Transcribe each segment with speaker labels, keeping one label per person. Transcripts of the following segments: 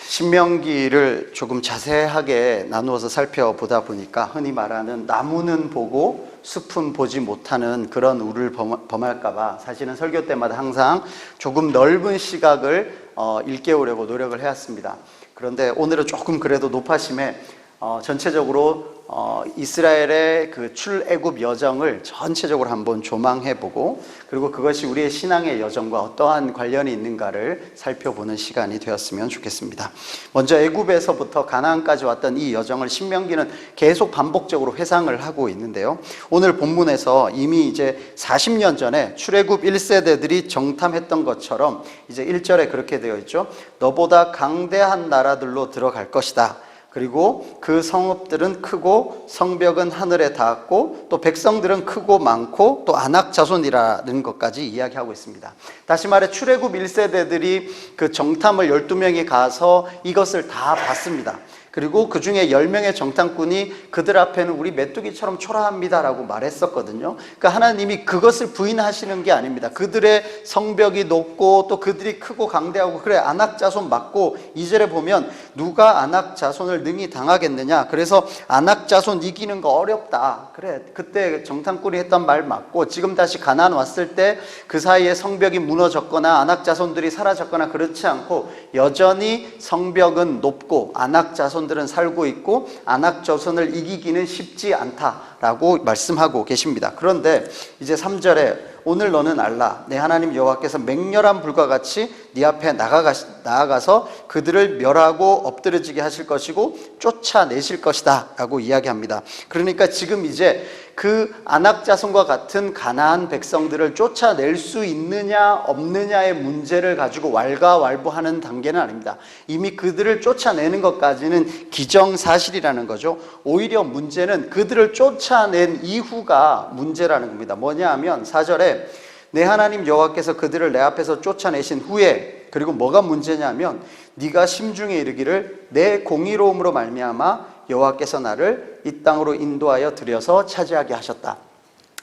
Speaker 1: 신명기를 조금 자세하게 나누어서 살펴보다 보니까 흔히 말하는 나무는 보고 숲은 보지 못하는 그런 우를 범할까봐 사실은 설교 때마다 항상 조금 넓은 시각을 일깨우려고 노력을 해왔습니다. 그런데 오늘은 조금 그래도 높아심에 전체적으로 이스라엘의 그 출애굽 여정을 전체적으로 한번 조망해보고, 그리고 그것이 우리의 신앙의 여정과 어떠한 관련이 있는가를 살펴보는 시간이 되었으면 좋겠습니다. 먼저 애굽에서부터 가나안까지 왔던 이 여정을 신명기는 계속 반복적으로 회상을 하고 있는데요, 오늘 본문에서 이미 이제 40년 전에 출애굽 1세대들이 정탐했던 것처럼 이제 1절에 그렇게 되어 있죠. 너보다 강대한 나라들로 들어갈 것이다. 그리고 그 성읍들은 크고 성벽은 하늘에 닿았고 또 백성들은 크고 많고 또 아낙 자손이라는 것까지 이야기하고 있습니다. 다시 말해 출애굽 1세대들이 그 정탐을 12명이 가서 이것을 다 봤습니다. 그리고 그 중에 10명의 정탐꾼이 그들 앞에는 우리 메뚜기처럼 초라합니다라고 말했었거든요. 그러니까 하나님이 그것을 부인하시는 게 아닙니다. 그들의 성벽이 높고 또 그들이 크고 강대하고, 그래 아낙 자손 맞고, 2절에 보면 누가 아낙 자손을 능히 당하겠느냐, 그래서 아낙 자손 이기는 거 어렵다. 그래 그때 정탐꾼이 했던 말 맞고, 지금 다시 가나안 왔을 때 그 사이에 성벽이 무너졌거나 아낙 자손들이 사라졌거나 그렇지 않고 여전히 성벽은 높고 아낙 자손들은 살고 있고 아낙 자손을 이기기는 쉽지 않다라고 말씀하고 계십니다. 그런데 이제 3절에 오늘 너는 알라, 내 하나님 여호와께서 맹렬한 불과 같이 네 앞에 나아가서 그들을 멸하고 엎드러지게 하실 것이고 쫓아내실 것이다 라고 이야기합니다. 그러니까 지금 이제 그 아낙 자손과 같은 가나안 백성들을 쫓아낼 수 있느냐 없느냐의 문제를 가지고 왈가왈부하는 단계는 아닙니다. 이미 그들을 쫓아내는 것까지는 기정사실이라는 거죠. 오히려 문제는 그들을 쫓아낸 이후가 문제라는 겁니다. 뭐냐 하면 4절에 내 하나님 여호와께서 그들을 내 앞에서 쫓아내신 후에, 그리고 뭐가 문제냐면 네가 심중에 이르기를 내 공의로움으로 말미암아 여호와께서 나를 이 땅으로 인도하여 들여서 차지하게 하셨다.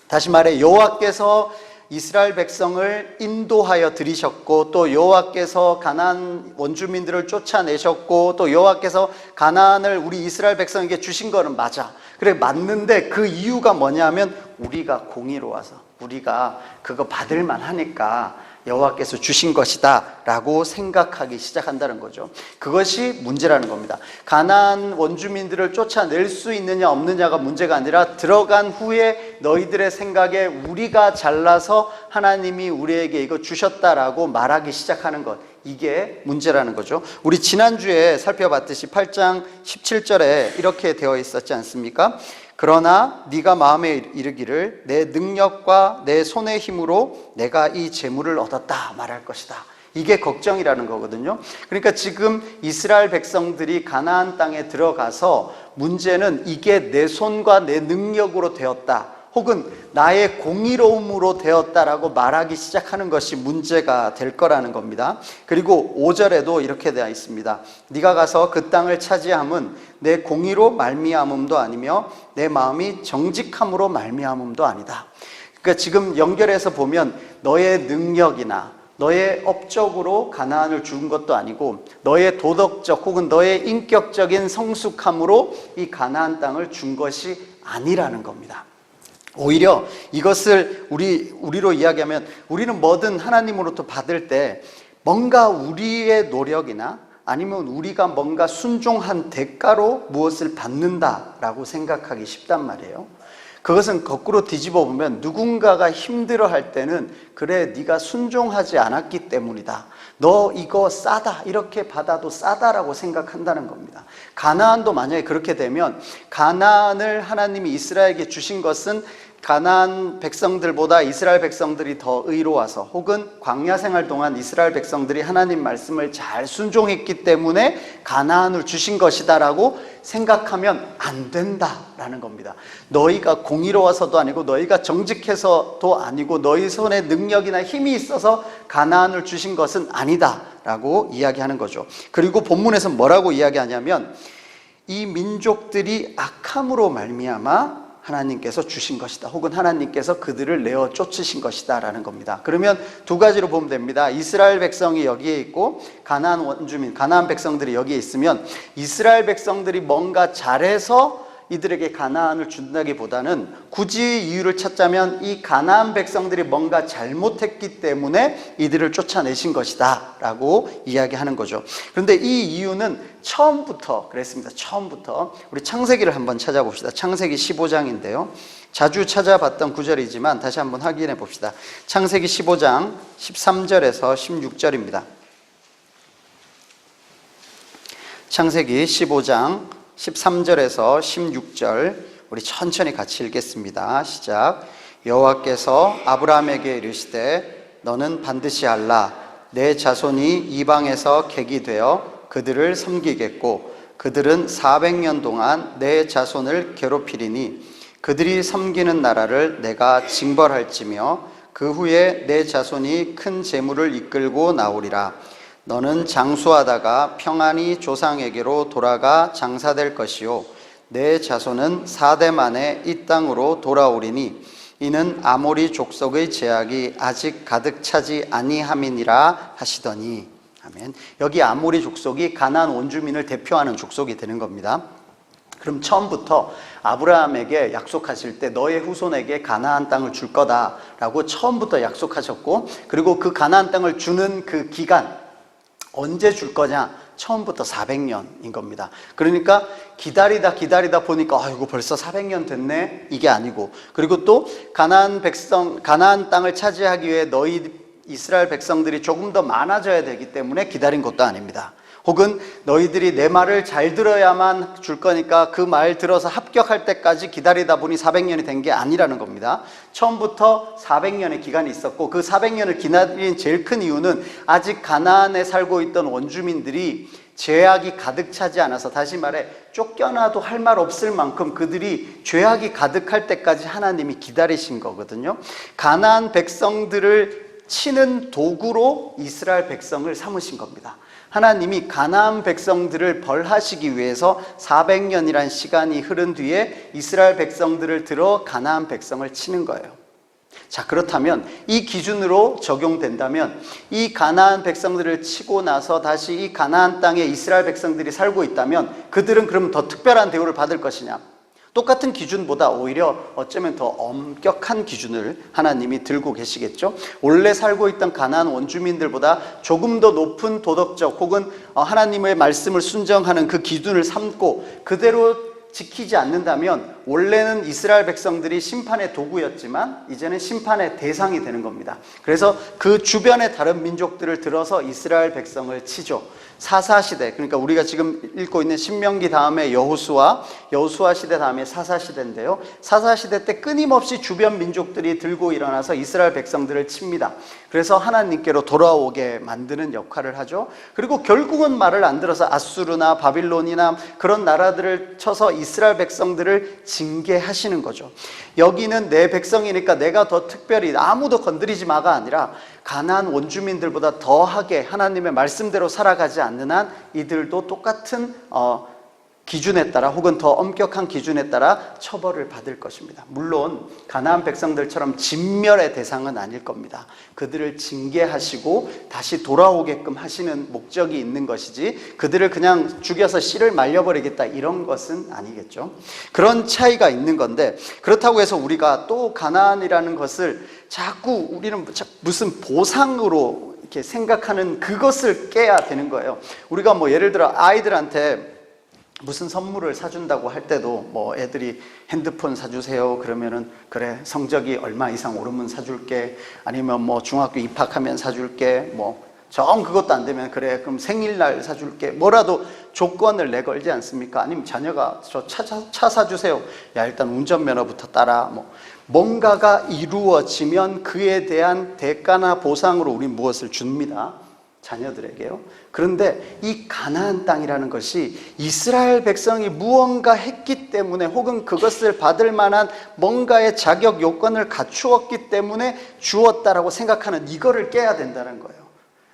Speaker 1: 다시 말해 여호와께서 이스라엘 백성을 인도하여 들이셨고, 또 여호와께서 가나안 원주민들을 쫓아내셨고, 또 여호와께서 가나안을 우리 이스라엘 백성에게 주신 거는 맞아. 그래 맞는데 그 이유가 뭐냐면 우리가 공의로워서, 우리가 그거 받을만 하니까 여호와께서 주신 것이다 라고 생각하기 시작한다는 거죠. 그것이 문제라는 겁니다. 가나안 원주민들을 쫓아낼 수 있느냐 없느냐가 문제가 아니라 들어간 후에 너희들의 생각에 우리가 잘나서 하나님이 우리에게 이거 주셨다라고 말하기 시작하는 것, 이게 문제라는 거죠. 우리 지난주에 살펴봤듯이 8장 17절에 이렇게 되어 있었지 않습니까? 그러나 네가 마음에 이르기를 내 능력과 내 손의 힘으로 내가 이 재물을 얻었다 말할 것이다. 이게 걱정이라는 거거든요. 그러니까 지금 이스라엘 백성들이 가나안 땅에 들어가서 문제는 이게 내 손과 내 능력으로 되었다, 혹은 나의 공의로움으로 되었다라고 말하기 시작하는 것이 문제가 될 거라는 겁니다. 그리고 5절에도 이렇게 되어 있습니다. 네가 가서 그 땅을 차지함은 내 공의로 말미암음도 아니며 내 마음이 정직함으로 말미암음도 아니다. 그러니까 지금 연결해서 보면 너의 능력이나 너의 업적으로 가나안을 준 것도 아니고 너의 도덕적 혹은 너의 인격적인 성숙함으로 이 가나안 땅을 준 것이 아니라는 겁니다. 오히려 이것을 우리로 이야기하면 우리는 뭐든 하나님으로부터 받을 때 뭔가 우리의 노력이나 아니면 우리가 뭔가 순종한 대가로 무엇을 받는다라고 생각하기 쉽단 말이에요. 그것은 거꾸로 뒤집어 보면 누군가가 힘들어할 때는 그래 네가 순종하지 않았기 때문이다, 너 이거 싸다, 이렇게 받아도 싸다라고 생각한다는 겁니다. 가나안도 만약에 그렇게 되면 가나안을 하나님이 이스라엘에게 주신 것은 가나안 백성들보다 이스라엘 백성들이 더 의로워서, 혹은 광야 생활 동안 이스라엘 백성들이 하나님 말씀을 잘 순종했기 때문에 가나안을 주신 것이다라고 생각하면 안 된다라는 겁니다. 너희가 공의로워서도 아니고 너희가 정직해서도 아니고 너희 손에 능력이나 힘이 있어서 가나안을 주신 것은 아니다라고 이야기하는 거죠. 그리고 본문에서 뭐라고 이야기하냐면 이 민족들이 악함으로 말미암아 하나님께서 주신 것이다. 혹은 하나님께서 그들을 내어 쫓으신 것이다 라는 겁니다. 그러면 두 가지로 보면 됩니다. 이스라엘 백성이 여기에 있고 가나안 원주민, 가나안 백성들이 여기에 있으면 이스라엘 백성들이 뭔가 잘해서 이들에게 가나안을 준다기보다는 굳이 이유를 찾자면 이 가나안 백성들이 뭔가 잘못했기 때문에 이들을 쫓아내신 것이다 라고 이야기하는 거죠. 그런데 이 이유는 처음부터 그랬습니다. 처음부터 우리 창세기를 한번 찾아봅시다. 창세기 15장인데요 자주 찾아봤던 구절이지만 다시 한번 확인해 봅시다. 창세기 15장 13절에서 16절입니다. 창세기 15장 13절에서 16절 우리 천천히 같이 읽겠습니다. 시작. 여호와께서 아브라함에게 이르시되 너는 반드시 알라. 내 자손이 이방에서 객이 되어 그들을 섬기겠고 그들은 400년 동안 내 자손을 괴롭히리니 그들이 섬기는 나라를 내가 징벌할지며 그 후에 내 자손이 큰 재물을 이끌고 나오리라. 너는 장수하다가 평안히 조상에게로 돌아가 장사될 것이요 내 자손은 4대 만에 이 땅으로 돌아오리니 이는 아모리 족속의 제약이 아직 가득 차지 아니함이니라 하시더니. 아멘. 여기 아모리 족속이 가나안 원주민을 대표하는 족속이 되는 겁니다. 그럼 처음부터 아브라함에게 약속하실 때 너의 후손에게 가나안 땅을 줄 거다라고 처음부터 약속하셨고, 그리고 그 가나안 땅을 주는 그 기간 언제 줄 거냐? 처음부터 400년인 겁니다. 그러니까 기다리다 보니까 아이고 벌써 400년 됐네? 이게 아니고, 그리고 또 가나안 땅을 차지하기 위해 너희 이스라엘 백성들이 조금 더 많아져야 되기 때문에 기다린 것도 아닙니다. 혹은 너희들이 내 말을 잘 들어야만 줄 거니까 그 말 들어서 합격할 때까지 기다리다 보니 400년이 된 게 아니라는 겁니다. 처음부터 400년의 기간이 있었고, 그 400년을 기다린 제일 큰 이유는 아직 가나안에 살고 있던 원주민들이 죄악이 가득 차지 않아서, 다시 말해 쫓겨나도 할 말 없을 만큼 그들이 죄악이 가득할 때까지 하나님이 기다리신 거거든요. 가나안 백성들을 치는 도구로 이스라엘 백성을 삼으신 겁니다. 하나님이 가나안 백성들을 벌하시기 위해서 400년이란 시간이 흐른 뒤에 이스라엘 백성들을 들어 가나안 백성을 치는 거예요. 자, 그렇다면 이 기준으로 적용된다면 이 가나안 백성들을 치고 나서 다시 이 가나안 땅에 이스라엘 백성들이 살고 있다면 그들은 그럼 더 특별한 대우를 받을 것이냐? 똑같은 기준보다 오히려 어쩌면 더 엄격한 기준을 하나님이 들고 계시겠죠. 원래 살고 있던 가나안 원주민들보다 조금 더 높은 도덕적 혹은 하나님의 말씀을 순정하는 그 기준을 삼고 그대로 지키지 않는다면 원래는 이스라엘 백성들이 심판의 도구였지만 이제는 심판의 대상이 되는 겁니다. 그래서 그 주변의 다른 민족들을 들어서 이스라엘 백성을 치죠. 사사시대, 그러니까 우리가 지금 읽고 있는 신명기 다음에 여호수아 시대 다음에 사사시대인데요, 사사시대 때 끊임없이 주변 민족들이 들고 일어나서 이스라엘 백성들을 칩니다. 그래서 하나님께로 돌아오게 만드는 역할을 하죠. 그리고 결국은 말을 안 들어서 아수르나 바빌론이나 그런 나라들을 쳐서 이스라엘 백성들을 징계하시는 거죠. 여기는 내 백성이니까 내가 더 특별히 아무도 건드리지 마가 아니라 가나안 원주민들보다 더하게 하나님의 말씀대로 살아가지 않는 한 이들도 똑같은 기준에 따라 혹은 더 엄격한 기준에 따라 처벌을 받을 것입니다. 물론 가나안 백성들처럼 진멸의 대상은 아닐 겁니다. 그들을 징계하시고 다시 돌아오게끔 하시는 목적이 있는 것이지 그들을 그냥 죽여서 씨를 말려버리겠다 이런 것은 아니겠죠. 그런 차이가 있는 건데, 그렇다고 해서 우리가 또 가나안이라는 것을 자꾸 우리는 무슨 보상으로 이렇게 생각하는 그것을 깨야 되는 거예요. 우리가 뭐 예를 들어 아이들한테 무슨 선물을 사준다고 할 때도 뭐 애들이 핸드폰 사주세요 그러면은 그래 성적이 얼마 이상 오르면 사줄게, 아니면 뭐 중학교 입학하면 사줄게, 뭐 정 그것도 안 되면 그래 그럼 생일날 사줄게, 뭐라도 조건을 내걸지 않습니까? 아니면 자녀가 저 차 사주세요, 야 일단 운전면허부터 따라, 뭔가가 이루어지면 그에 대한 대가나 보상으로 우리 무엇을 줍니다. 자녀들에게요. 그런데 이 가나안 땅이라는 것이 이스라엘 백성이 무언가 했기 때문에 혹은 그것을 받을 만한 뭔가의 자격 요건을 갖추었기 때문에 주었다라고 생각하는 이거를 깨야 된다는 거예요.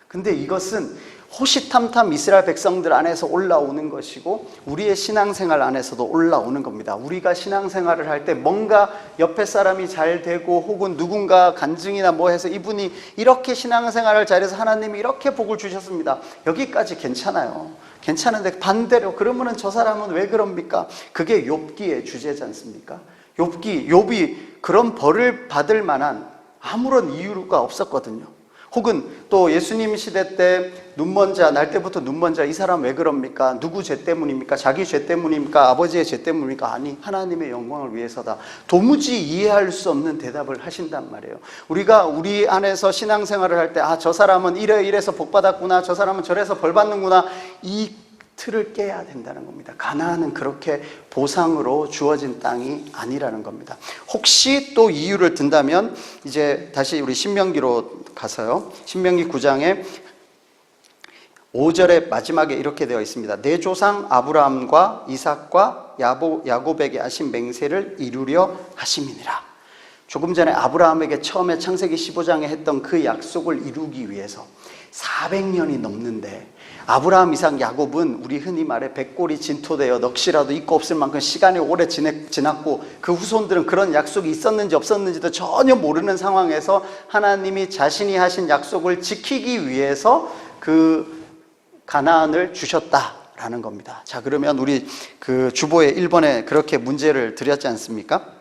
Speaker 1: 근데 이것은 호시탐탐 이스라엘 백성들 안에서 올라오는 것이고 우리의 신앙생활 안에서도 올라오는 겁니다. 우리가 신앙생활을 할 때 뭔가 옆에 사람이 잘 되고 혹은 누군가 간증이나 뭐 해서 이분이 이렇게 신앙생활을 잘해서 하나님이 이렇게 복을 주셨습니다. 여기까지 괜찮아요. 괜찮은데 반대로 그러면은 저 사람은 왜 그럽니까? 그게 욥기의 주제지 않습니까? 욥이 그런 벌을 받을 만한 아무런 이유가 없었거든요. 혹은 또 예수님 시대 때 눈먼 자, 날 때부터 눈먼 자, 이 사람 왜 그럽니까? 누구 죄 때문입니까? 자기 죄 때문입니까? 아버지의 죄 때문입니까? 아니, 하나님의 영광을 위해서다. 도무지 이해할 수 없는 대답을 하신단 말이에요. 우리가 우리 안에서 신앙생활을 할 때 저 사람은 이래서 복 받았구나, 저 사람은 저래서 벌 받는구나, 이 틀을 깨야 된다는 겁니다. 가나안은 그렇게 보상으로 주어진 땅이 아니라는 겁니다. 혹시 또 이유를 든다면 이제 다시 우리 신명기로 가서요. 신명기 9장에 5절의 마지막에 이렇게 되어 있습니다. 내 조상 아브라함과 이삭과 야곱에게 하신 맹세를 이루려 하심이니라. 조금 전에 아브라함에게 처음에 창세기 15장에 했던 그 약속을 이루기 위해서 400년이 넘는데 아브라함, 이삭, 야곱은 우리 흔히 말해 백골이 진토되어 넋이라도 있고 없을 만큼 시간이 오래 지났고 그 후손들은 그런 약속이 있었는지 없었는지도 전혀 모르는 상황에서 하나님이 자신이 하신 약속을 지키기 위해서 그 가나안을 주셨다라는 겁니다. 자, 그러면 우리 그 주보에 1번에 그렇게 문제를 드렸지 않습니까?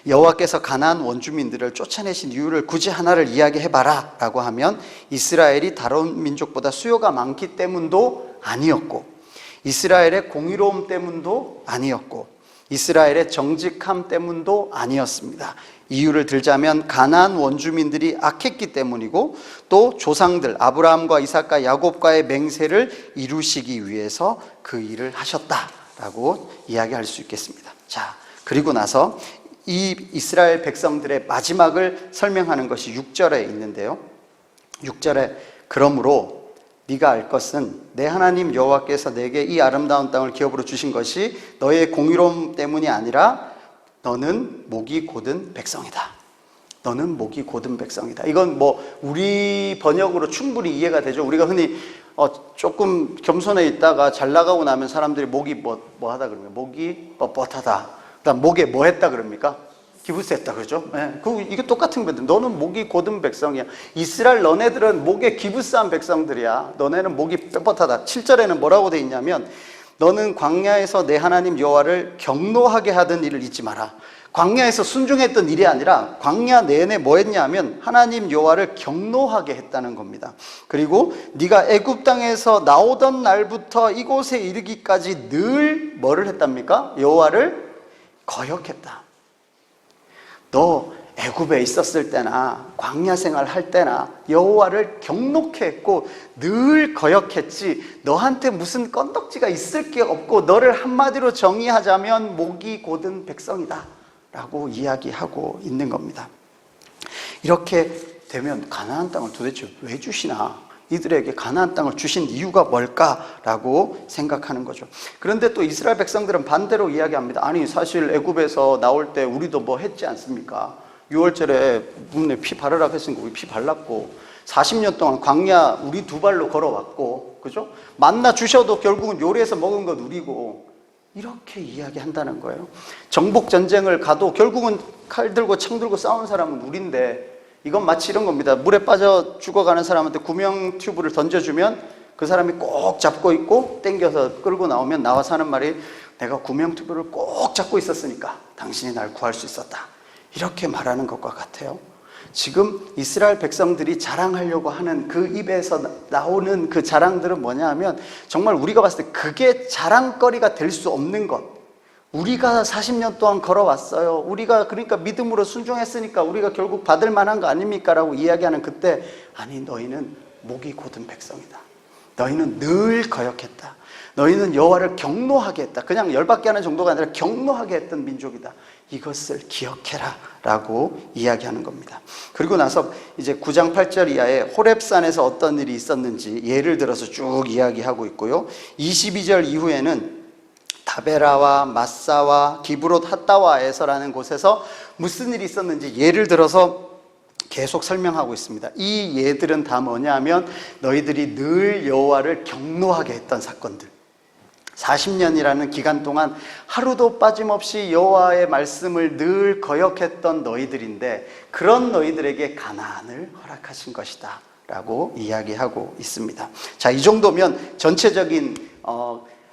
Speaker 1: 여호와께서 가나안 원주민들을 쫓아내신 이유를 굳이 하나를 이야기해봐라 라고 하면 이스라엘이 다른 민족보다 수요가 많기 때문도 아니었고, 이스라엘의 공의로움 때문도 아니었고, 이스라엘의 정직함 때문도 아니었습니다. 이유를 들자면 가나안 원주민들이 악했기 때문이고, 또 조상들 아브라함과 이삭과 야곱과의 맹세를 이루시기 위해서 그 일을 하셨다라고 이야기할 수 있겠습니다. 자, 그리고 나서 이 이스라엘 백성들의 마지막을 설명하는 것이 6절에 있는데요. 6절에 그러므로 네가 알 것은 내 하나님 여호와께서 내게 이 아름다운 땅을 기업으로 주신 것이 너의 공의로움 때문이 아니라 너는 목이 곧은 백성이다. 너는 목이 곧은 백성이다. 이건 뭐 우리 번역으로 충분히 이해가 되죠. 우리가 흔히 조금 겸손해 있다가 잘 나가고 나면 사람들이 목이 뭐 하다 그러면 목이 뻣뻣하다. 그다음 목에 뭐 했다 그럽니까? 기부스했다 그러죠? 네. 이게 똑같은 거거든. 너는 목이 곧은 백성이야. 이스라엘 너네들은 목에 기부스한 백성들이야. 너네는 목이 뻣뻣하다. 7절에는 뭐라고 돼 있냐면 너는 광야에서 내 하나님 여호와를 경노하게 하던 일을 잊지 마라. 광야에서 순종했던 일이 아니라 광야 내내 뭐 했냐면 하나님 여호와를 경노하게 했다는 겁니다. 그리고 네가 애굽 땅에서 나오던 날부터 이곳에 이르기까지 늘 뭐를 했답니까? 여호와를 거역했다. 너 애굽에 있었을 때나 광야 생활 할 때나 여호와를 경노케 했고 늘 거역했지, 너한테 무슨 건덕지가 있을 게 없고 너를 한마디로 정의하자면 목이 곧은 백성이다 라고 이야기하고 있는 겁니다. 이렇게 되면 가나안 땅을 도대체 왜 주시나? 이들에게 가나안 땅을 주신 이유가 뭘까라고 생각하는 거죠. 그런데 또 이스라엘 백성들은 반대로 이야기합니다. 아니 사실 애굽에서 나올 때 우리도 뭐 했지 않습니까? 6월절에 문에 피 바르라 했으니까 우리 피 발랐고 40년 동안 광야 우리 두 발로 걸어왔고, 그죠? 만나 주셔도 결국은 요리해서 먹은 건 우리고, 이렇게 이야기한다는 거예요. 정복 전쟁을 가도 결국은 칼 들고 창 들고 싸우는 사람은 우린데, 이건 마치 이런 겁니다. 물에 빠져 죽어가는 사람한테 구명 튜브를 던져주면 그 사람이 꼭 잡고 있고 땡겨서 끌고 나오면 나와서 하는 말이 내가 구명 튜브를 꼭 잡고 있었으니까 당신이 날 구할 수 있었다. 이렇게 말하는 것과 같아요. 지금 이스라엘 백성들이 자랑하려고 하는 그 입에서 나오는 그 자랑들은 뭐냐 하면 정말 우리가 봤을 때 그게 자랑거리가 될 수 없는 것. 우리가 40년 동안 걸어왔어요. 우리가 그러니까 믿음으로 순종했으니까 우리가 결국 받을 만한 거 아닙니까? 라고 이야기하는 그때, 아니 너희는 목이 곧은 백성이다. 너희는 늘 거역했다. 너희는 여호와를 경노하게 했다. 그냥 열받게 하는 정도가 아니라 경노하게 했던 민족이다. 이것을 기억해라 라고 이야기하는 겁니다. 그리고 나서 이제 9장 8절 이하에 호렙산에서 어떤 일이 있었는지 예를 들어서 쭉 이야기하고 있고요. 22절 이후에는 다베라와 마사와 기브롯 핫다와에서라는 곳에서 무슨 일이 있었는지 예를 들어서 계속 설명하고 있습니다. 이 예들은 다 뭐냐면 너희들이 늘 여호와를 경노하게 했던 사건들. 40년이라는 기간 동안 하루도 빠짐없이 여호와의 말씀을 늘 거역했던 너희들인데 그런 너희들에게 가나안을 허락하신 것이다 라고 이야기하고 있습니다. 자, 이 정도면 전체적인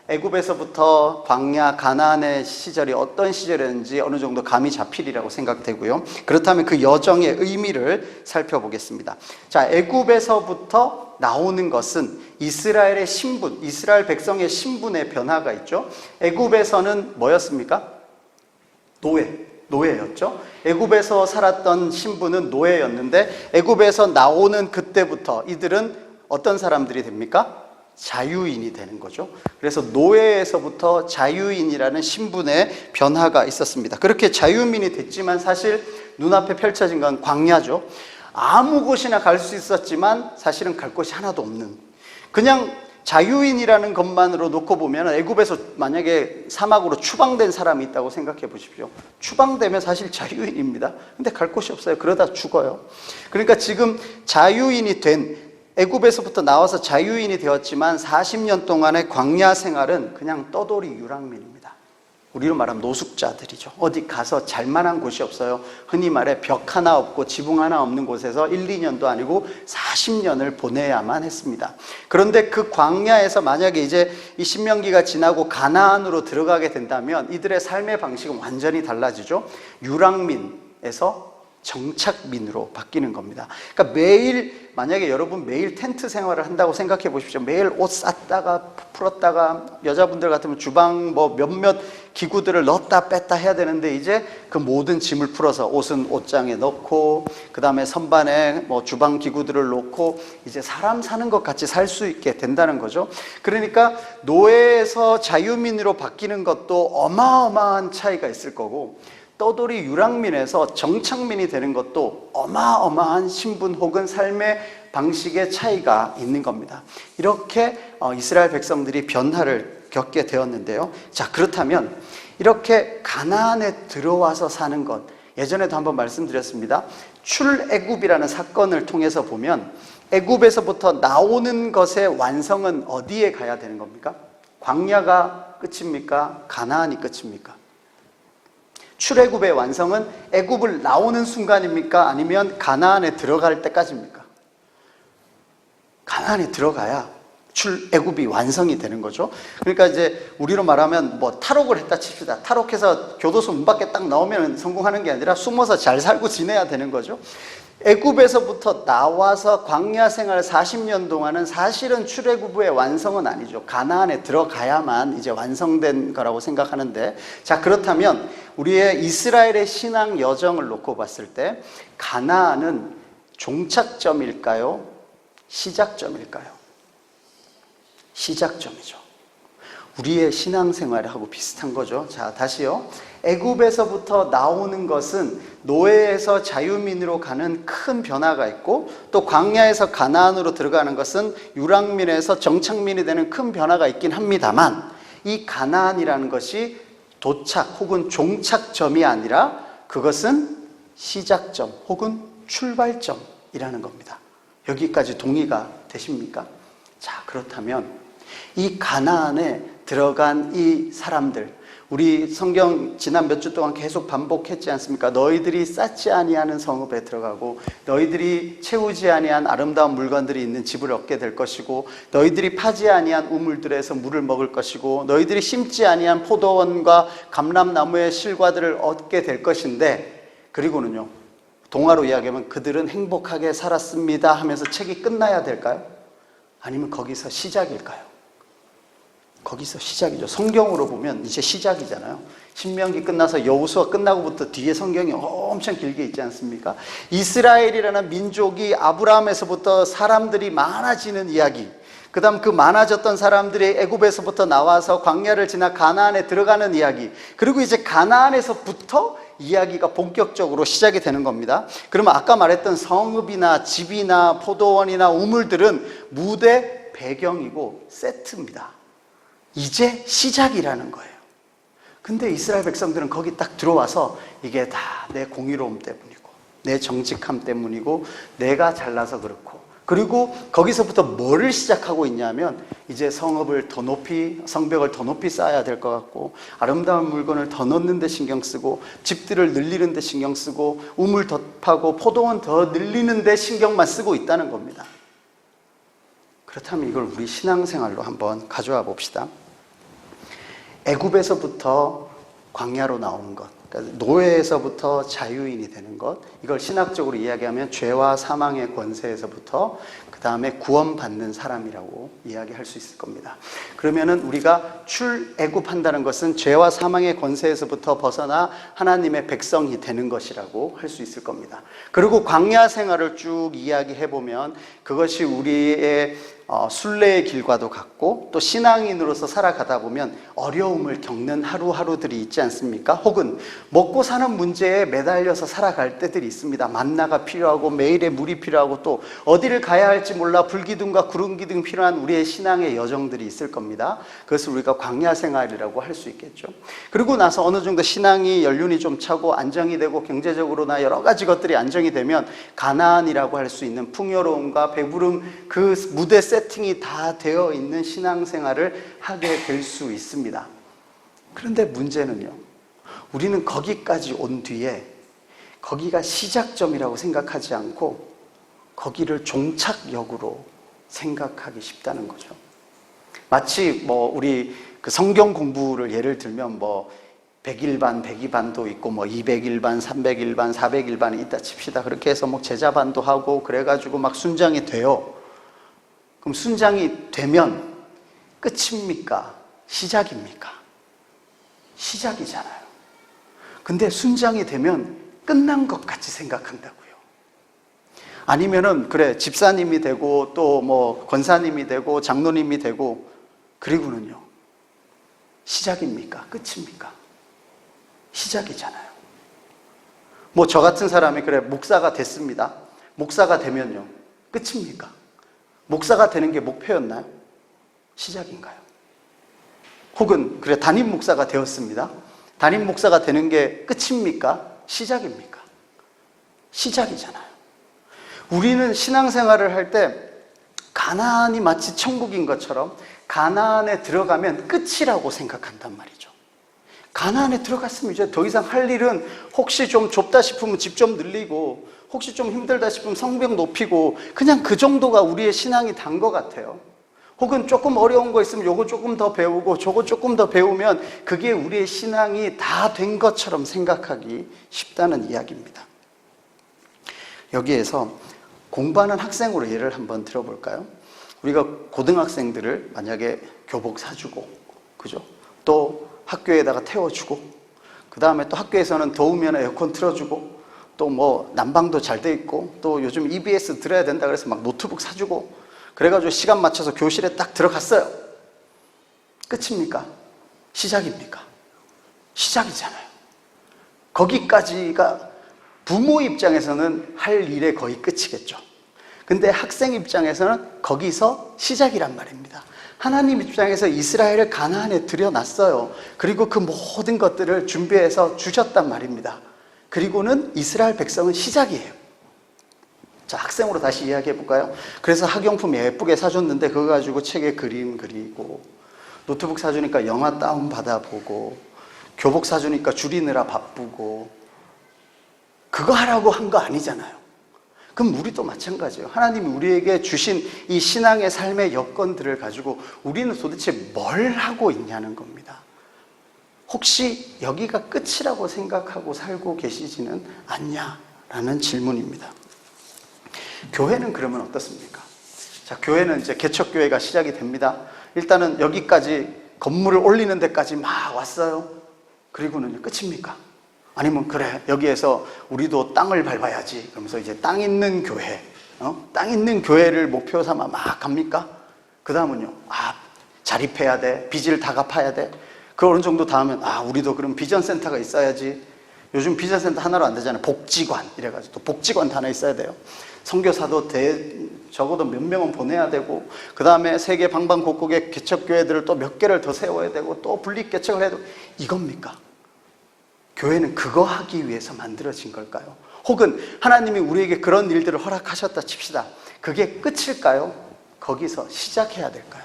Speaker 1: 애굽에서부터 광야 가나안의 시절이 어떤 시절이었는지 어느 정도 감이 잡히리라고 생각되고요. 그렇다면 그 여정의 의미를 살펴보겠습니다. 자, 애굽에서부터 나오는 것은 이스라엘의 신분, 이스라엘 백성의 신분의 변화가 있죠. 애굽에서는 뭐였습니까? 노예였죠. 애굽에서 살았던 신분은 노예였는데 애굽에서 나오는 그때부터 이들은 어떤 사람들이 됩니까? 자유인이 되는 거죠. 그래서 노예에서부터 자유인이라는 신분의 변화가 있었습니다. 그렇게 자유민이 됐지만 사실 눈앞에 펼쳐진 건 광야죠. 아무 곳이나 갈 수 있었지만 사실은 갈 곳이 하나도 없는, 그냥 자유인이라는 것만으로 놓고 보면 애굽에서 만약에 사막으로 추방된 사람이 있다고 생각해 보십시오. 추방되면 사실 자유인입니다. 근데 갈 곳이 없어요. 그러다 죽어요. 그러니까 지금 자유인이 된, 애굽에서부터 나와서 자유인이 되었지만 40년 동안의 광야 생활은 그냥 떠돌이 유랑민입니다. 우리로 말하면 노숙자들이죠. 어디 가서 잘만한 곳이 없어요. 흔히 말해 벽 하나 없고 지붕 하나 없는 곳에서 1, 2년도 아니고 40년을 보내야만 했습니다. 그런데 그 광야에서 만약에 이제 이 신명기가 지나고 가나안으로 들어가게 된다면 이들의 삶의 방식은 완전히 달라지죠. 유랑민에서 정착민으로 바뀌는 겁니다. 그러니까 매일, 만약에 여러분 매일 텐트 생활을 한다고 생각해 보십시오. 매일 옷 쌌다가 풀었다가, 여자분들 같으면 주방 뭐 몇몇 기구들을 넣었다 뺐다 해야 되는데 이제 그 모든 짐을 풀어서 옷은 옷장에 넣고 그 다음에 선반에 뭐 주방 기구들을 놓고 이제 사람 사는 것 같이 살 수 있게 된다는 거죠. 그러니까 노예에서 자유민으로 바뀌는 것도 어마어마한 차이가 있을 거고, 떠돌이 유랑민에서 정착민이 되는 것도 어마어마한 신분 혹은 삶의 방식의 차이가 있는 겁니다. 이렇게 이스라엘 백성들이 변화를 겪게 되었는데요. 자, 그렇다면 이렇게 가나안에 들어와서 사는 것, 예전에도 한번 말씀드렸습니다. 출애굽이라는 사건을 통해서 보면 애굽에서부터 나오는 것의 완성은 어디에 가야 되는 겁니까? 광야가 끝입니까? 가나안이 끝입니까? 출애굽의 완성은 애굽을 나오는 순간입니까? 아니면 가나안에 들어갈 때까지입니까? 가나안에 들어가야 출애굽이 완성이 되는 거죠. 그러니까 이제 우리로 말하면 뭐 탈옥을 했다 칩시다. 탈옥해서 교도소 문 밖에 딱 나오면 성공하는 게 아니라 숨어서 잘 살고 지내야 되는 거죠. 애굽에서부터 나와서 광야 생활 40년 동안은 사실은 출애굽의 완성은 아니죠. 가나안에 들어가야만 이제 완성된 거라고 생각하는데, 자, 그렇다면 우리의 이스라엘의 신앙 여정을 놓고 봤을 때 가나안은 종착점일까요? 시작점일까요? 시작점이죠. 우리의 신앙생활하고 비슷한 거죠. 자, 다시요. 애굽에서부터 나오는 것은 노예에서 자유민으로 가는 큰 변화가 있고, 또 광야에서 가나안으로 들어가는 것은 유랑민에서 정착민이 되는 큰 변화가 있긴 합니다만, 이 가나안이라는 것이 도착 혹은 종착점이 아니라 그것은 시작점 혹은 출발점이라는 겁니다. 여기까지 동의가 되십니까? 자, 그렇다면 이 가나안에 들어간 이 사람들, 우리 성경 지난 몇 주 동안 계속 반복했지 않습니까? 너희들이 쌓지 아니하는 성읍에 들어가고, 너희들이 채우지 아니한 아름다운 물건들이 있는 집을 얻게 될 것이고, 너희들이 파지 아니한 우물들에서 물을 먹을 것이고, 너희들이 심지 아니한 포도원과 감람나무의 실과들을 얻게 될 것인데, 그리고는요, 동화로 이야기하면 그들은 행복하게 살았습니다 하면서 책이 끝나야 될까요? 아니면 거기서 시작일까요? 거기서 시작이죠. 성경으로 보면 이제 시작이잖아요. 신명기 끝나서 여호수아 끝나고부터 뒤에 성경이 엄청 길게 있지 않습니까? 이스라엘이라는 민족이 아브라함에서부터 사람들이 많아지는 이야기, 그 다음 그 많아졌던 사람들이 애굽에서부터 나와서 광야를 지나 가나안에 들어가는 이야기, 그리고 이제 가나안에서부터 이야기가 본격적으로 시작이 되는 겁니다. 그러면 아까 말했던 성읍이나 집이나 포도원이나 우물들은 무대 배경이고 세트입니다. 이제 시작이라는 거예요. 근데 이스라엘 백성들은 거기 딱 들어와서 이게 다 내 공의로움 때문이고, 내 정직함 때문이고 내가 잘나서 그렇고, 그리고 거기서부터 뭐를 시작하고 있냐면 이제 성읍을 더 높이, 성벽을 더 높이 쌓아야 될 것 같고, 아름다운 물건을 더 넣는 데 신경 쓰고, 집들을 늘리는 데 신경 쓰고, 우물 더 파고 포도원 더 늘리는 데 신경만 쓰고 있다는 겁니다. 그렇다면 이걸 우리 신앙생활로 한번 가져와 봅시다. 애굽에서부터 광야로 나온 것, 그러니까 노예에서부터 자유인이 되는 것, 이걸 신학적으로 이야기하면 죄와 사망의 권세에서부터 그 다음에 구원받는 사람이라고 이야기할 수 있을 겁니다. 그러면은 우리가 출애굽한다는 것은 죄와 사망의 권세에서부터 벗어나 하나님의 백성이 되는 것이라고 할 수 있을 겁니다. 그리고 광야 생활을 쭉 이야기해 보면 그것이 우리의 순례의 길과도 같고, 또 신앙인으로서 살아가다 보면 어려움을 겪는 하루하루들이 있지 않습니까? 혹은 먹고 사는 문제에 매달려서 살아갈 때들이 있습니다. 만나가 필요하고 매일의 물이 필요하고 또 어디를 가야 할지 몰라 불기둥과 구름기둥 필요한 우리의 신앙의 여정들이 있을 겁니다. 그것을 우리가 광야 생활이라고 할 수 있겠죠. 그리고 나서 어느 정도 신앙이 연륜이 좀 차고 안정이 되고 경제적으로나 여러 가지 것들이 안정이 되면 가나안이라고 할 수 있는 풍요로움과 배부름, 그 무대 세팅이 다 되어 있는 신앙생활을 하게 될 수 있습니다. 그런데 문제는요, 우리는 거기까지 온 뒤에 거기가 시작점이라고 생각하지 않고 거기를 종착역으로 생각하기 쉽다는 거죠. 마치 우리 그 성경 공부를 예를 들면 100일반, 102반도 있고 200일반, 300일반, 400일반이 있다 칩시다. 그렇게 해서 제자반도 하고 그래가지고 막 순장이 돼요. 그럼 순장이 되면 끝입니까? 시작입니까? 시작이잖아요. 근데 순장이 되면 끝난 것 같이 생각한다고요. 아니면은 그래 집사님이 되고 또 권사님이 되고 장로님이 되고 그리고는요, 시작입니까? 끝입니까? 시작이잖아요. 저 같은 사람이 그래 목사가 됐습니다. 목사가 되면요, 끝입니까? 목사가 되는 게 목표였나요? 시작인가요? 혹은 그래 담임 목사가 되었습니다. 담임 목사가 되는 게 끝입니까? 시작입니까? 시작이잖아요. 우리는 신앙생활을 할 때 가나안이 마치 천국인 것처럼 가나안에 들어가면 끝이라고 생각한단 말이죠. 가나안에 들어갔으면 이제 더 이상 할 일은 혹시 좀 좁다 싶으면 집 좀 늘리고, 혹시 좀 힘들다 싶으면 성벽 높이고, 그냥 그 정도가 우리의 신앙이 단 것 같아요. 혹은 조금 어려운 거 있으면 요거 조금 더 배우고 저거 조금 더 배우면 그게 우리의 신앙이 다 된 것처럼 생각하기 쉽다는 이야기입니다. 여기에서 공부하는 학생으로 예를 한번 들어볼까요? 우리가 고등학생들을 만약에 교복 사주고, 그죠? 또 학교에다가 태워주고, 그 다음에 또 학교에서는 더우면 에어컨 틀어주고, 또 난방도 잘 돼 있고, 또 요즘 EBS 들어야 된다 그래서 막 노트북 사주고, 그래가지고 시간 맞춰서 교실에 딱 들어갔어요. 끝입니까? 시작입니까? 시작이잖아요. 거기까지가 부모 입장에서는 할 일의 거의 끝이겠죠. 근데 학생 입장에서는 거기서 시작이란 말입니다. 하나님 입장에서 이스라엘을 가나안에 들여놨어요. 그리고 그 모든 것들을 준비해서 주셨단 말입니다. 그리고는 이스라엘 백성은 시작이에요. 자, 학생으로 다시 이야기해 볼까요? 그래서 학용품 예쁘게 사줬는데 그거 가지고 책에 그림 그리고, 노트북 사주니까 영화 다운 받아보고, 교복 사주니까 줄이느라 바쁘고, 그거 하라고 한 거 아니잖아요. 그럼 우리도 마찬가지예요. 하나님이 우리에게 주신 이 신앙의 삶의 여건들을 가지고 우리는 도대체 뭘 하고 있냐는 겁니다. 혹시 여기가 끝이라고 생각하고 살고 계시지는 않냐라는 질문입니다. 교회는 그러면 어떻습니까? 자, 교회는 이제 개척교회가 시작이 됩니다. 일단은 여기까지 건물을 올리는 데까지 막 왔어요. 그리고는 끝입니까? 아니면 그래 여기에서 우리도 땅을 밟아야지 그러면서 이제 땅 있는 교회, 땅 있는 교회를 목표 삼아 막 갑니까? 그 다음은요, 자립해야 돼, 빚을 다 갚아야 돼. 그 어느 정도 다 하면 우리도 그럼 비전센터가 있어야지. 요즘 비전센터 하나로 안 되잖아요. 복지관 이래가지고 또 복지관 하나 있어야 돼요. 선교사도 적어도 몇 명은 보내야 되고, 그 다음에 세계 방방곡곡의 개척교회들을 또 몇 개를 더 세워야 되고, 또 분립개척을 해야 되고, 이겁니까? 교회는 그거 하기 위해서 만들어진 걸까요? 혹은 하나님이 우리에게 그런 일들을 허락하셨다 칩시다. 그게 끝일까요? 거기서 시작해야 될까요?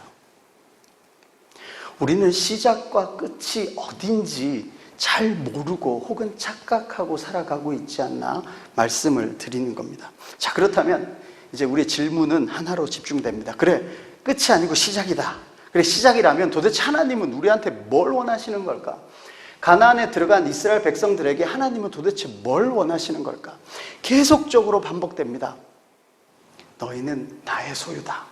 Speaker 1: 우리는 시작과 끝이 어딘지 잘 모르고 혹은 착각하고 살아가고 있지 않나 말씀을 드리는 겁니다. 자, 그렇다면 이제 우리의 질문은 하나로 집중됩니다. 그래, 끝이 아니고 시작이다. 그래, 시작이라면 도대체 하나님은 우리한테 뭘 원하시는 걸까? 가나안에 들어간 이스라엘 백성들에게 하나님은 도대체 뭘 원하시는 걸까? 계속적으로 반복됩니다. 너희는 나의 소유다.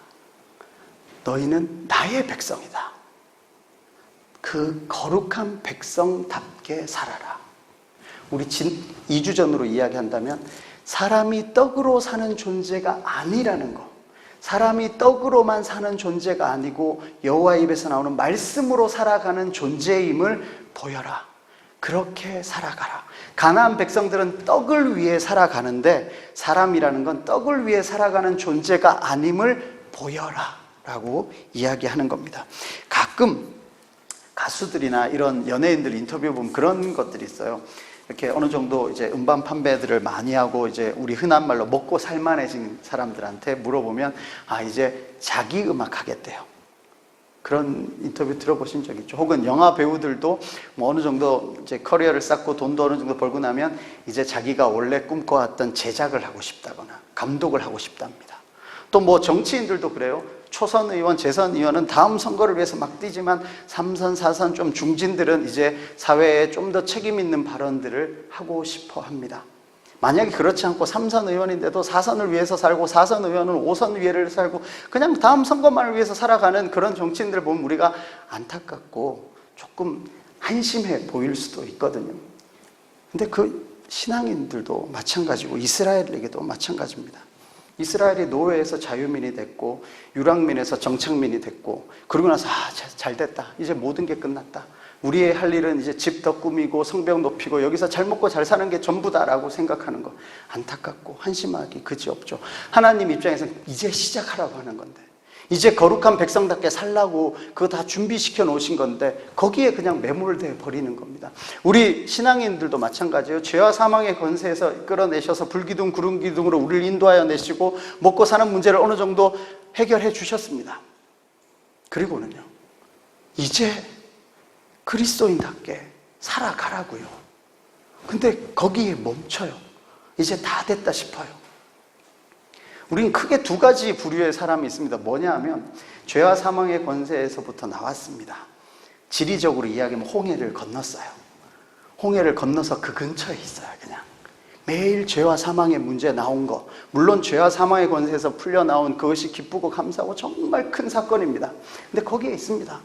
Speaker 1: 너희는 나의 백성이다. 그 거룩한 백성답게 살아라. 우리 2주 전으로 이야기한다면 사람이 떡으로 사는 존재가 아니라는 거, 사람이 떡으로만 사는 존재가 아니고 여호와의 입에서 나오는 말씀으로 살아가는 존재임을 보여라. 그렇게 살아가라. 가나안 백성들은 떡을 위해 살아가는데 사람이라는 건 떡을 위해 살아가는 존재가 아님을 보여라 라고 이야기하는 겁니다. 가끔 가수들이나 이런 연예인들 인터뷰 보면 그런 것들이 있어요. 이렇게 어느 정도 이제 음반 판매들을 많이 하고 이제 우리 흔한 말로 먹고 살만해진 사람들한테 물어보면 이제 자기 음악 하겠대요. 그런 인터뷰 들어보신 적 있죠? 혹은 영화 배우들도 뭐 어느 정도 이제 커리어를 쌓고 돈도 어느 정도 벌고 나면 이제 자기가 원래 꿈꿔왔던 제작을 하고 싶다거나 감독을 하고 싶답니다. 또 뭐 정치인들도 그래요. 초선 의원, 재선 의원은 다음 선거를 위해서 막 뛰지만 3선, 4선 좀 중진들은 이제 사회에 좀 더 책임 있는 발언들을 하고 싶어 합니다. 만약에 그렇지 않고 3선 의원인데도 4선을 위해서 살고 4선 의원은 5선 위해를 살고 그냥 다음 선거만을 위해서 살아가는 그런 정치인들을 보면 우리가 안타깝고 조금 한심해 보일 수도 있거든요. 근데 그 신앙인들도 마찬가지고 이스라엘에게도 마찬가지입니다. 이스라엘이 노예에서 자유민이 됐고 유랑민에서 정착민이 됐고 그러고 나서 잘 됐다. 이제 모든 게 끝났다. 우리의 할 일은 이제 집 더 꾸미고 성벽 높이고 여기서 잘 먹고 잘 사는 게 전부다라고 생각하는 거 안타깝고 한심하기 그지없죠. 하나님 입장에서는 이제 시작하라고 하는 건데 이제 거룩한 백성답게 살라고 그거 다 준비시켜 놓으신 건데 거기에 그냥 매몰돼 버리는 겁니다. 우리 신앙인들도 마찬가지예요. 죄와 사망의 권세에서 끌어내셔서 불기둥 구름기둥으로 우리를 인도하여 내시고 먹고 사는 문제를 어느 정도 해결해 주셨습니다. 그리고는요, 이제 그리스도인답게 살아가라고요. 근데 거기에 멈춰요. 이제 다 됐다 싶어요. 우리는 크게 두 가지 부류의 사람이 있습니다. 뭐냐 하면 죄와 사망의 권세에서부터 나왔습니다. 지리적으로 이야기하면 홍해를 건넜어요. 홍해를 건너서 그 근처에 있어요. 그냥 매일 죄와 사망의 문제 나온 거, 물론 죄와 사망의 권세에서 풀려나온 그것이 기쁘고 감사하고 정말 큰 사건입니다. 근데 거기에 있습니다.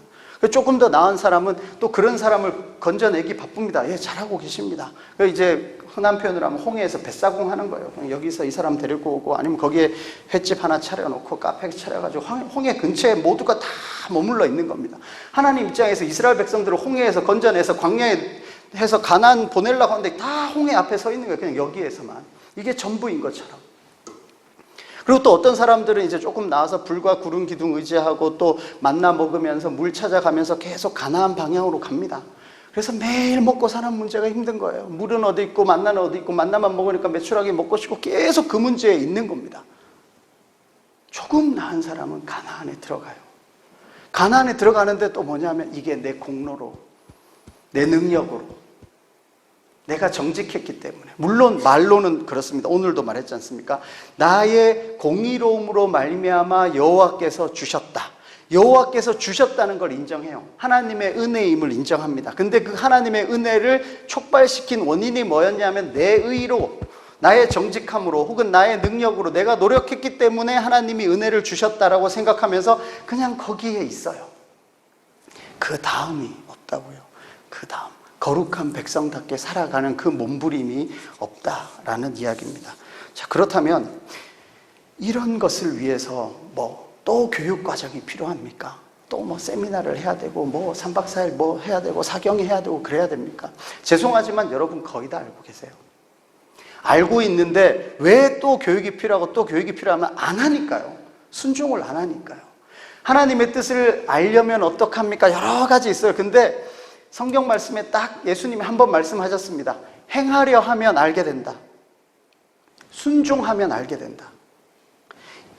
Speaker 1: 조금 더 나은 사람은 또 그런 사람을 건져내기 바쁩니다. 예, 잘하고 계십니다. 이제 흔한 표현으로 하면 홍해에서 뱃사공 하는 거예요. 여기서 이 사람 데리고 오고 아니면 거기에 횟집 하나 차려놓고 카페 차려가지고 홍해 근처에 모두가 다 머물러 있는 겁니다. 하나님 입장에서 이스라엘 백성들을 홍해에서 건져내서 광야에 해서 가나안 보내려고 하는데 다 홍해 앞에 서 있는 거예요. 그냥 여기에서만. 이게 전부인 것처럼. 그리고 또 어떤 사람들은 이제 조금 나와서 불과 구름 기둥 의지하고 또 만나 먹으면서 물 찾아가면서 계속 가나안 방향으로 갑니다. 그래서 매일 먹고 사는 문제가 힘든 거예요. 물은 어디 있고 만나는 어디 있고 만나만 먹으니까 매출하게 먹고 싶고 계속 그 문제에 있는 겁니다. 조금 나은 사람은 가나안에 들어가요. 가나안에 들어가는데 또 뭐냐면 이게 내 공로로, 내 능력으로, 내가 정직했기 때문에. 물론 말로는 그렇습니다. 오늘도 말했지 않습니까? 나의 공의로움으로 말미암아 여호와께서 주셨다. 여호와께서 주셨다는 걸 인정해요. 하나님의 은혜임을 인정합니다. 근데 그 하나님의 은혜를 촉발시킨 원인이 뭐였냐면 내 의로, 나의 정직함으로 혹은 나의 능력으로 내가 노력했기 때문에 하나님이 은혜를 주셨다라고 생각하면서 그냥 거기에 있어요. 그 다음이 없다고요. 그 다음. 거룩한 백성답게 살아가는 그 몸부림이 없다라는 이야기입니다. 자, 그렇다면 이런 것을 위해서 또 교육 과정이 필요합니까? 또 세미나를 해야 되고 3박 4일 해야 되고 사경해야 되고 그래야 됩니까? 죄송하지만 여러분 거의 다 알고 계세요. 알고 있는데 왜 또 교육이 필요하고 또 교육이 필요하면 안 하니까요. 순종을 안 하니까요. 하나님의 뜻을 알려면 어떡합니까? 여러 가지 있어요. 근데 성경 말씀에 딱 예수님이 한 번 말씀하셨습니다. 행하려 하면 알게 된다. 순종하면 알게 된다.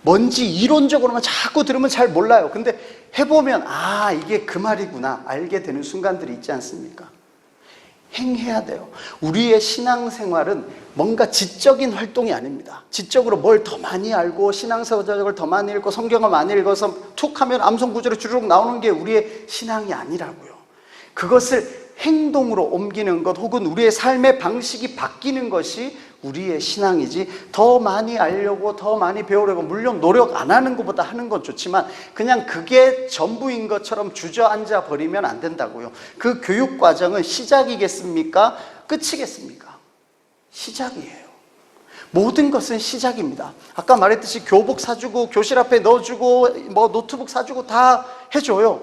Speaker 1: 뭔지 이론적으로만 자꾸 들으면 잘 몰라요. 근데 해보면 이게 그 말이구나 알게 되는 순간들이 있지 않습니까? 행해야 돼요. 우리의 신앙생활은 뭔가 지적인 활동이 아닙니다. 지적으로 뭘 더 많이 알고 신앙서적을 더 많이 읽고 성경을 많이 읽어서 툭 하면 암송구절이 주르륵 나오는 게 우리의 신앙이 아니라고요. 그것을 행동으로 옮기는 것 혹은 우리의 삶의 방식이 바뀌는 것이 우리의 신앙이지, 더 많이 알려고 더 많이 배우려고, 물론 노력 안 하는 것보다 하는 건 좋지만 그냥 그게 전부인 것처럼 주저앉아 버리면 안 된다고요. 그 교육 과정은 시작이겠습니까? 끝이겠습니까? 시작이에요. 모든 것은 시작입니다. 아까 말했듯이 교복 사주고 교실 앞에 넣어주고 뭐 노트북 사주고 다 해줘요.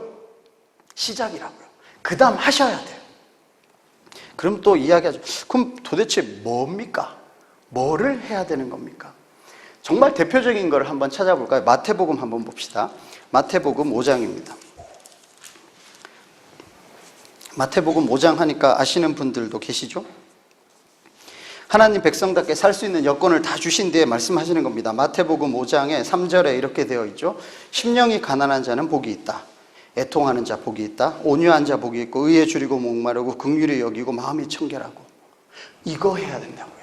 Speaker 1: 시작이라고요. 그 다음 하셔야 돼요. 그럼 또 이야기하죠. 그럼 도대체 뭡니까? 뭐를 해야 되는 겁니까? 정말 대표적인 걸 한번 찾아볼까요? 마태복음 한번 봅시다. 마태복음 5장입니다. 마태복음 5장 하니까 아시는 분들도 계시죠? 하나님 백성답게 살 수 있는 여건을 다 주신 뒤에 말씀하시는 겁니다. 마태복음 5장에 3절에 이렇게 되어 있죠. 심령이 가난한 자는 복이 있다. 애통하는 자 복이 있다. 온유한 자 복이 있고 의에 줄이고 목마르고 긍휼히 여기고 마음이 청결하고. 이거 해야 된다고요.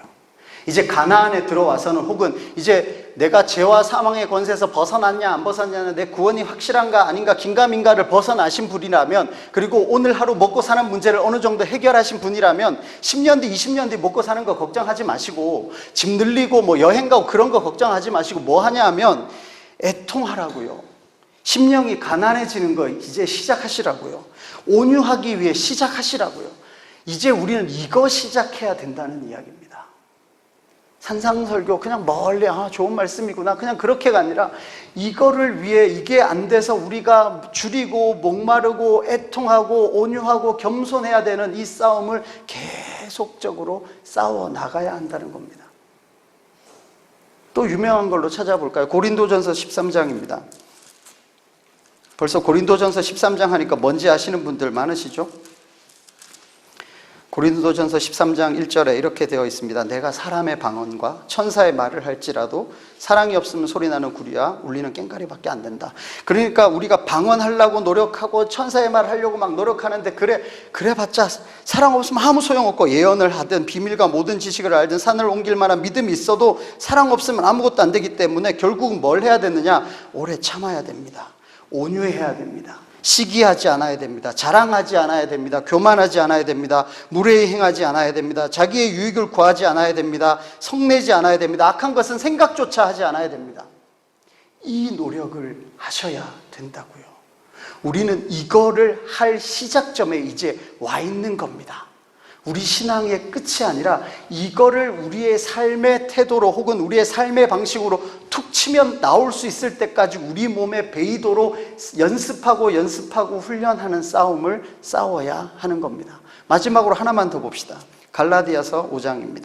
Speaker 1: 이제 가나안에 들어와서는 혹은 이제 내가 죄와 사망의 권세에서 벗어났냐 안 벗어났냐, 내 구원이 확실한가 아닌가 긴가민가를 벗어나신 분이라면, 그리고 오늘 하루 먹고 사는 문제를 어느 정도 해결하신 분이라면 10년 뒤 20년 뒤 먹고 사는 거 걱정하지 마시고, 집 늘리고 뭐 여행 가고 그런 거 걱정하지 마시고 뭐 하냐 하면 애통하라고요. 심령이 가난해지는 거 이제 시작하시라고요. 온유하기 위해 시작하시라고요. 이제 우리는 이거 시작해야 된다는 이야기입니다. 산상설교 그냥 멀리 좋은 말씀이구나 그냥 그렇게가 아니라, 이거를 위해 이게 안 돼서 우리가 줄이고 목마르고 애통하고 온유하고 겸손해야 되는 이 싸움을 계속적으로 싸워 나가야 한다는 겁니다. 또 유명한 걸로 찾아볼까요? 고린도전서 13장입니다. 벌써 고린도전서 13장 하니까 뭔지 아시는 분들 많으시죠? 고린도전서 13장 1절에 이렇게 되어 있습니다. 내가 사람의 방언과 천사의 말을 할지라도 사랑이 없으면 소리나는 구리와 울리는 꽹과리밖에 안 된다. 그러니까 우리가 방언하려고 노력하고 천사의 말을 하려고 막 노력하는데 그래봤자 사랑 없으면 아무 소용없고, 예언을 하든 비밀과 모든 지식을 알든 산을 옮길 만한 믿음이 있어도 사랑 없으면 아무것도 안 되기 때문에 결국은 뭘 해야 되느냐? 오래 참아야 됩니다. 온유해야 됩니다. 시기하지 않아야 됩니다. 자랑하지 않아야 됩니다. 교만하지 않아야 됩니다. 무례히 행하지 않아야 됩니다. 자기의 유익을 구하지 않아야 됩니다. 성내지 않아야 됩니다. 악한 것은 생각조차 하지 않아야 됩니다. 이 노력을 하셔야 된다고요. 우리는 이거를 할 시작점에 이제 와 있는 겁니다. 우리 신앙의 끝이 아니라 이거를 우리의 삶의 태도로 혹은 우리의 삶의 방식으로 툭 치면 나올 수 있을 때까지 우리 몸에 배이도록 연습하고 훈련하는 싸움을 싸워야 하는 겁니다. 마지막으로 하나만 더 봅시다. 갈라디아서 5장입니다.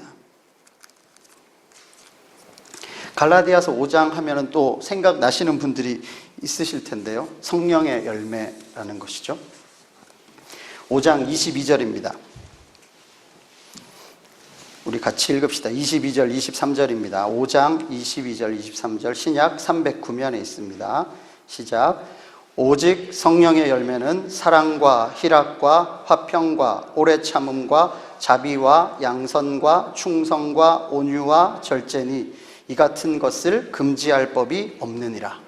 Speaker 1: 갈라디아서 5장 하면은 또 생각나시는 분들이 있으실 텐데요. 성령의 열매라는 것이죠. 5장 22절입니다. 우리 같이 읽읍시다. 22절, 23절입니다. 5장 22절, 23절 신약 309면에 있습니다. 시작. 오직 성령의 열매는 사랑과 희락과 화평과 오래 참음과 자비와 양선과 충성과 온유와 절제니 이 같은 것을 금지할 법이 없느니라.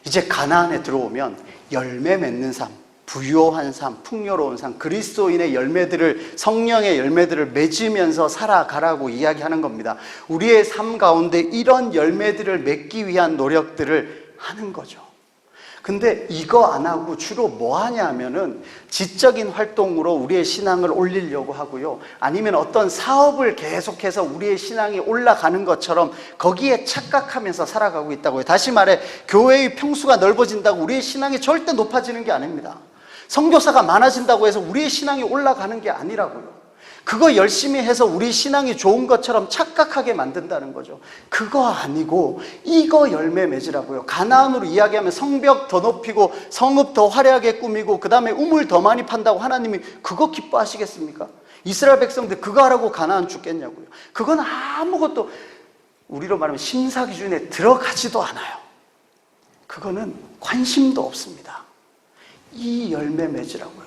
Speaker 1: 이제 가나안에 들어오면 열매 맺는 삶, 부요한 삶, 풍요로운 삶, 그리스도인의 열매들을, 성령의 열매들을 맺으면서 살아가라고 이야기하는 겁니다. 우리의 삶 가운데 이런 열매들을 맺기 위한 노력들을 하는 거죠. 근데 이거 안 하고 주로 뭐 하냐 하면은 지적인 활동으로 우리의 신앙을 올리려고 하고요. 아니면 어떤 사업을 계속해서 우리의 신앙이 올라가는 것처럼 거기에 착각하면서 살아가고 있다고요. 다시 말해, 교회의 평수가 넓어진다고 우리의 신앙이 절대 높아지는 게 아닙니다. 선교사가 많아진다고 해서 우리의 신앙이 올라가는 게 아니라고요. 그거 열심히 해서 우리 신앙이 좋은 것처럼 착각하게 만든다는 거죠. 그거 아니고 이거 열매 맺으라고요. 가나안으로 이야기하면 성벽 더 높이고 성읍 더 화려하게 꾸미고 그 다음에 우물 더 많이 판다고 하나님이 그거 기뻐하시겠습니까? 이스라엘 백성들 그거 하라고 가나안 죽겠냐고요. 그건 아무것도 우리로 말하면 심사 기준에 들어가지도 않아요. 그거는 관심도 없습니다. 이 열매 맺으라고요.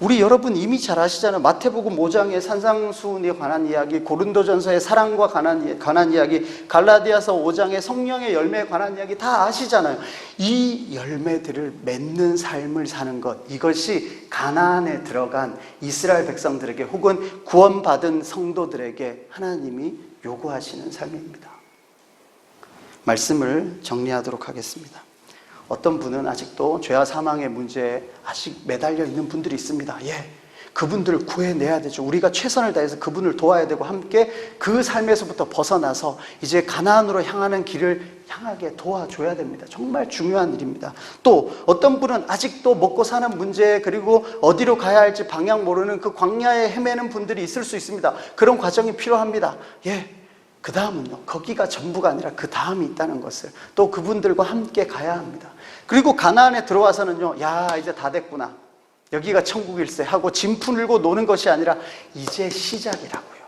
Speaker 1: 우리 여러분 이미 잘 아시잖아요. 마태복음 5장의 산상수훈에 관한 이야기, 고린도전서의 사랑과 관한 이야기, 갈라디아서 5장의 성령의 열매에 관한 이야기 다 아시잖아요. 이 열매들을 맺는 삶을 사는 것, 이것이 가나안에 들어간 이스라엘 백성들에게 혹은 구원받은 성도들에게 하나님이 요구하시는 삶입니다. 말씀을 정리하도록 하겠습니다. 어떤 분은 아직도 죄와 사망의 문제에 아직 매달려 있는 분들이 있습니다. 그분들을 구해내야 되죠. 우리가 최선을 다해서 그분을 도와야 되고 함께 그 삶에서부터 벗어나서 이제 가나안으로 향하는 길을 향하게 도와줘야 됩니다. 정말 중요한 일입니다. 또 어떤 분은 아직도 먹고 사는 문제, 그리고 어디로 가야 할지 방향 모르는 그 광야에 헤매는 분들이 있을 수 있습니다. 그런 과정이 필요합니다. 그 다음은요, 거기가 전부가 아니라 그 다음이 있다는 것을 또 그분들과 함께 가야 합니다. 그리고 가나안에 들어와서는요, 이제 다 됐구나, 여기가 천국일세 하고 짐 풀고 노는 것이 아니라 이제 시작이라고요.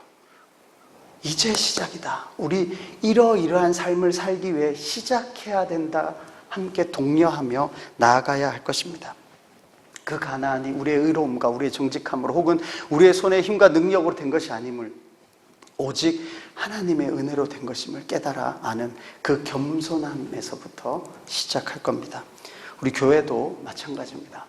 Speaker 1: 이제 시작이다. 우리 이러이러한 삶을 살기 위해 시작해야 된다. 함께 독려하며 나아가야 할 것입니다. 그 가나안이 우리의 의로움과 우리의 정직함으로 혹은 우리의 손의 힘과 능력으로 된 것이 아님을 오직 하나님의 은혜로 된 것임을 깨달아 아는 그 겸손함에서부터 시작할 겁니다. 우리 교회도 마찬가지입니다.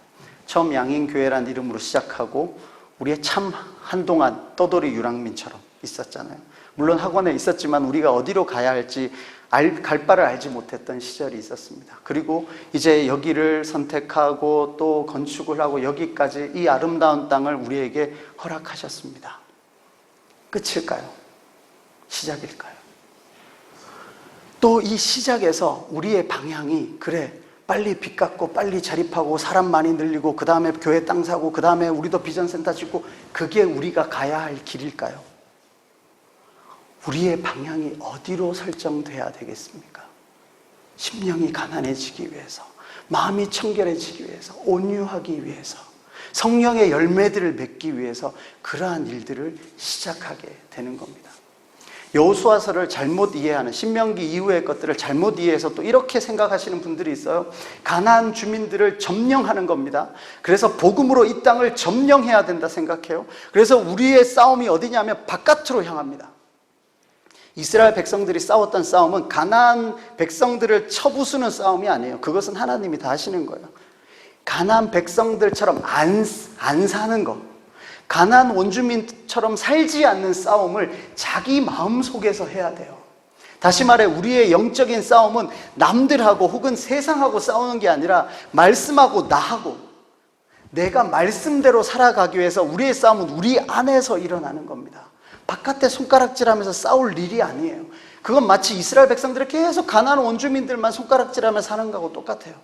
Speaker 1: 처음 양인교회란 이름으로 시작하고 우리의 참 한동안 떠돌이 유랑민처럼 있었잖아요. 물론 학원에 있었지만 우리가 어디로 가야 할지 갈 바를 알지 못했던 시절이 있었습니다. 그리고 이제 여기를 선택하고 또 건축을 하고 여기까지 이 아름다운 땅을 우리에게 허락하셨습니다. 끝일까요? 시작일까요? 또 이 시작에서 우리의 방향이 빨리 빚 갚고 빨리 자립하고 사람 많이 늘리고 그 다음에 교회 땅 사고 그 다음에 우리도 비전센터 짓고 그게 우리가 가야 할 길일까요? 우리의 방향이 어디로 설정돼야 되겠습니까? 심령이 가난해지기 위해서, 마음이 청결해지기 위해서, 온유하기 위해서, 성령의 열매들을 맺기 위해서 그러한 일들을 시작하게 되는 겁니다. 여호수아서를 잘못 이해하는, 신명기 이후의 것들을 잘못 이해해서 또 이렇게 생각하시는 분들이 있어요. 가나안 주민들을 점령하는 겁니다. 그래서 복음으로 이 땅을 점령해야 된다 생각해요. 그래서 우리의 싸움이 어디냐면 바깥으로 향합니다. 이스라엘 백성들이 싸웠던 싸움은 가나안 백성들을 쳐부수는 싸움이 아니에요. 그것은 하나님이 다 하시는 거예요. 가나안 백성들처럼 안 사는 것, 가나안 원주민처럼 살지 않는 싸움을 자기 마음속에서 해야 돼요. 다시 말해 우리의 영적인 싸움은 남들하고 혹은 세상하고 싸우는 게 아니라 말씀하고 나하고, 내가 말씀대로 살아가기 위해서 우리의 싸움은 우리 안에서 일어나는 겁니다. 바깥에 손가락질하면서 싸울 일이 아니에요. 그건 마치 이스라엘 백성들이 계속 가나안 원주민들만 손가락질하며 사는 거하고 똑같아요.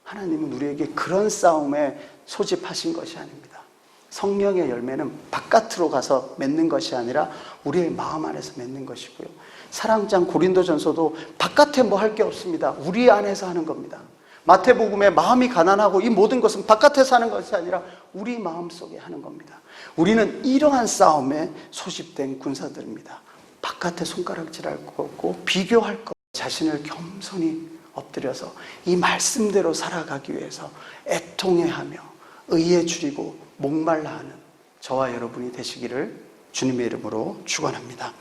Speaker 1: 하나님은 우리에게 그런 싸움에 소집하신 것이 아닙니다. 성령의 열매는 바깥으로 가서 맺는 것이 아니라 우리의 마음 안에서 맺는 것이고요. 사랑장 고린도전서도 바깥에 뭐 할 게 없습니다. 우리 안에서 하는 겁니다. 마태복음에 마음이 가난하고 이 모든 것은 바깥에서 하는 것이 아니라 우리 마음속에 하는 겁니다. 우리는 이러한 싸움에 소집된 군사들입니다. 바깥에 손가락질할 거 없고 비교할 거, 자신을 겸손히 엎드려서 이 말씀대로 살아가기 위해서 애통해하며 의에 줄이고 목말라하는 저와 여러분이 되시기를 주님의 이름으로 축원합니다.